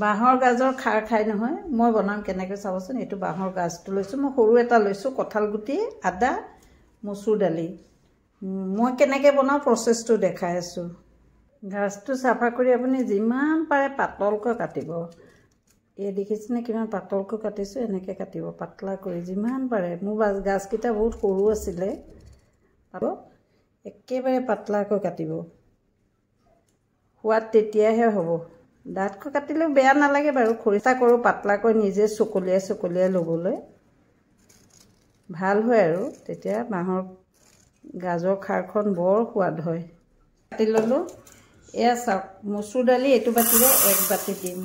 বাঁহৰ গাজৰ খাৰ খাই নহয় মই বনাম কেনেকৈ চাবচোন। এইটো বাঁহৰ গাজটো লৈছোঁ মই, সৰু এটা লৈছোঁ, কঁঠাল গুটি, আদা, মচুৰ দালি। মই কেনেকৈ বনাওঁ প্ৰচেছটো দেখাই আছোঁ। গাজটো চাফা কৰি আপুনি যিমান পাৰে পাতলকৈ কাটিব। এই দেখিছেনে কিমান পাতলকৈ কাটিছোঁ, এনেকৈ কাটিব পাতলা কৰি যিমান পাৰে। মোৰ গাজকেইটা বহুত সৰু আছিলে, একেবাৰে পাতলাকৈ কাটিব। সোৱাদ তেতিয়াহে হ'ব। ডাঠকৈ কাটিলেও বেয়া নালাগে বাৰু, খৰিচা কৰোঁ পাতলাকৈ নিজে চকলিয়াই ল'বলৈ ভাল হয় আৰু তেতিয়া বাঁহৰ গাজৰ খাৰখন বৰ সোৱাদ হয়। কাটি ল'লোঁ। এয়া চাওক, মচুৰ দালি এইটো বাতিৰে 1 বাতি দিম।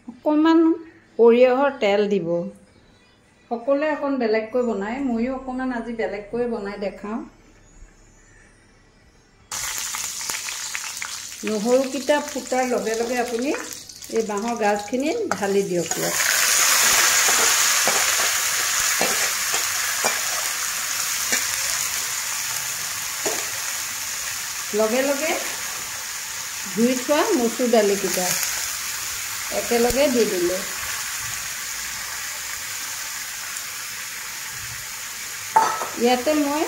অকণমান সৰিয়হৰ তেল দিব। সকলোৱে অকণ বেলেগকৈ বনায়, ময়ো অকণমান আজি বেলেগকৈ বনাই দেখাওঁ। নহৰুকেইটা ফুটাৰ লগে লগে আপুনি এই বাঁহৰ গাজখিনি ঢালি দিয়ক। লগে লগে ধুই থোৱা মচুৰ দালিকেইটা একেলগে দি দিলোঁ। ইয়াতে মই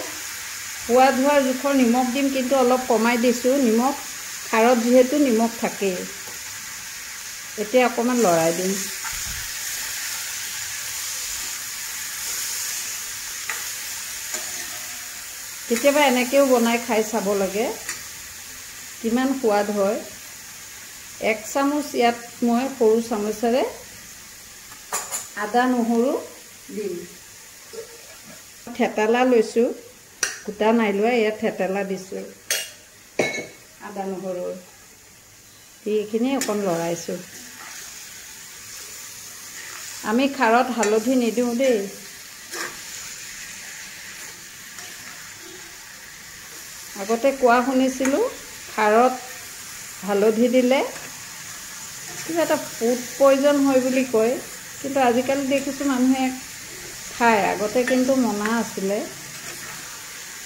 সোৱাদ হোৱাৰ জোখৰ নিমখ দিম, কিন্তু অলপ কমাই দিছোঁ নিমখ, খাৰত যিহেতু নিমখ থাকেই। এতিয়া অকণমান লৰাই দিম। কেতিয়াবা এনেকৈও বনাই খাই চাব লাগে কিমান সোৱাদ হয়। 1 চামুচ ইয়াত মই সৰু চামুচেৰে আদা নহৰু দিম। থেতেলা লৈছোঁ, গোটা নাই লোৱা, ইয়াত থেতেলা দিছোঁ আদা নহৰু। এইখিনি অকণ লৰাইছোঁ। আমি খাৰত হালধি নিদিওঁ দেই। আগতে কোৱা শুনিছিলোঁ খাৰত হালধি দিলে কিবা এটা ফুড পয়জন হয় বুলি কয়, কিন্তু আজিকালি দেখিছোঁ মানুহে খায়। আগতে কিন্তু মনা আছিলে।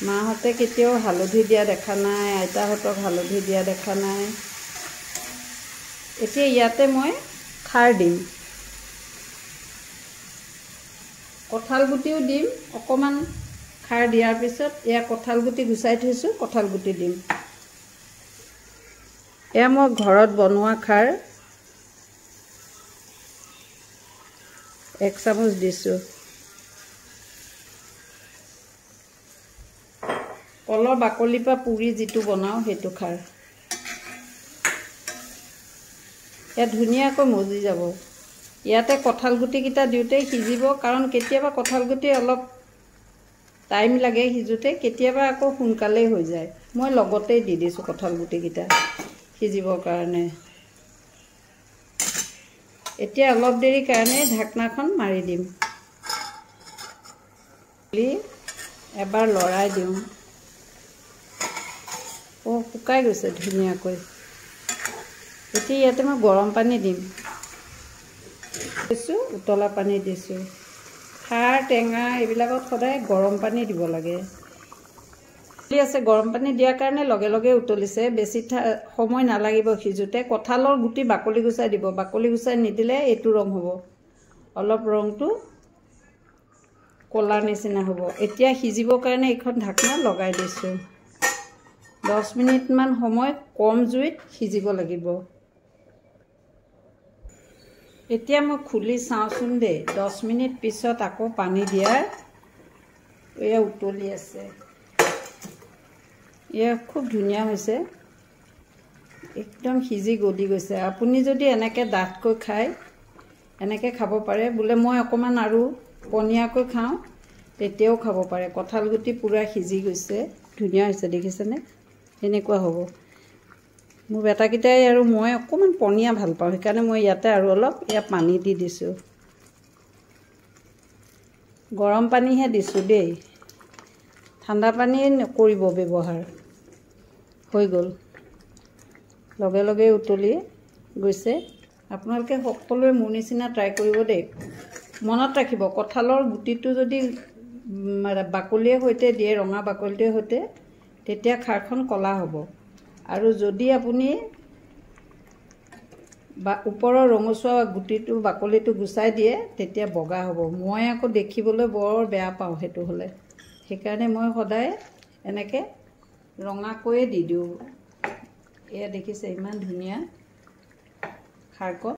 মাহঁতে কেতিয়াও হালধি দিয়া দেখা নাই, আইতাহঁতক হালধি দিয়া দেখা নাই। এতিয়া ইয়াতে মই খাৰ দিম, কঁঠাল গুটিও দিম অকণমান। খাৰ দিয়াৰ পিছত এয়া কঁঠাল গুটি গুচাই থৈছোঁ, কঁঠাল গুটি দিম। এয়া মই ঘৰত বনোৱা খাৰ 1 চামুচ দিছোঁ। কলৰ বাকলিৰ পৰা পুৰি যিটো বনাওঁ সেইটো খাৰ। এয়া ধুনীয়াকৈ মজি যাব। ইয়াতে কঁঠাল গুটিকেইটা দিওঁতেই সিজিব, কাৰণ কেতিয়াবা কঁঠাল গুটি অলপ টাইম লাগে সিজোতে, কেতিয়াবা আকৌ সোনকালেই হৈ যায়। মই লগতেই দি দিছোঁ কঁঠাল গুটিকেইটা সিজিবৰ কাৰণে। এতিয়া অলপ দেৰি কাৰণে ঢাকনাখন মাৰি দিম। এবাৰ লৰাই দিওঁ। শুকাই গৈছে ধুনীয়াকৈ। এতিয়া ইয়াতে মই গৰম পানী দিম। উতলা পানী দিছোঁ। খাৰ টেঙা এইবিলাকত সদায় গৰম পানী দিব লাগে। আছে গৰম পানী দিয়াৰ কাৰণে লগে লগে উতলিছে, বেছি সময় নালাগিব সিজোতে। কঁঠালৰ গুটি বাকলি গুচাই দিব, বাকলি গুচাই নিদিলে এইটো ৰং হ'ব, অলপ ৰংটো ক'লা নিচিনা হ'ব। এতিয়া সিজিবৰ কাৰণে এইখন ঢাকনা লগাই দিছোঁ। 10 মিনিটমান সময় কম জুইত সিজিব লাগিব। এতিয়া মই খুলি চাওঁচোন দেই। 10 মিনিট পিছত আকৌ পানী দিয়াৰ এয়া উতলি আছে। এয়া খুব ধুনীয়া হৈছে, একদম সিজি গলি গৈছে। আপুনি যদি এনেকৈ ডাঠকৈ খায় এনেকৈ খাব পাৰে। বোলে মই অকণমান আৰু পনীয়াকৈ খাওঁ তেতিয়াও খাব পাৰে। কঁঠাল গুটি পূৰা সিজি গৈছে, ধুনীয়া হৈছে দেখিছেনে? এনেকুৱা হ'ব। মোৰ বেটাকেইটাই আৰু মই অকণমান পনীয়া ভাল পাওঁ, সেইকাৰণে মই ইয়াতে আৰু অলপ পানী দি দিছোঁ। গৰম পানীহে দিছোঁ দেই, ঠাণ্ডা পানী নকৰিব ব্যৱহাৰ। হৈ গ'ল, লগে লগে উতলি গৈছে। আপোনালোকে সকলোৱে মোৰ নিচিনা ট্ৰাই কৰিব দেই। মনত ৰাখিব, কঁঠালৰ গুটিটো যদি বাকলিৰ সৈতে দিয়ে, ৰঙা বাকলিটোৰ সৈতে, তেতিয়া খাৰখন ক'লা হ'ব। আৰু যদি আপুনি বা ওপৰৰ ৰঙচুৱা গুটিটো বাকলিটো গুচাই দিয়ে তেতিয়া বগা হ'ব। মই আকৌ দেখিবলৈ বৰ বেয়া পাওঁ সেইটো হ'লে, সেইকাৰণে মই সদায় এনেকৈ ৰঙাকৈয়ে দি দিওঁ। এয়া দেখিছে ইমান ধুনীয়া খাৰকত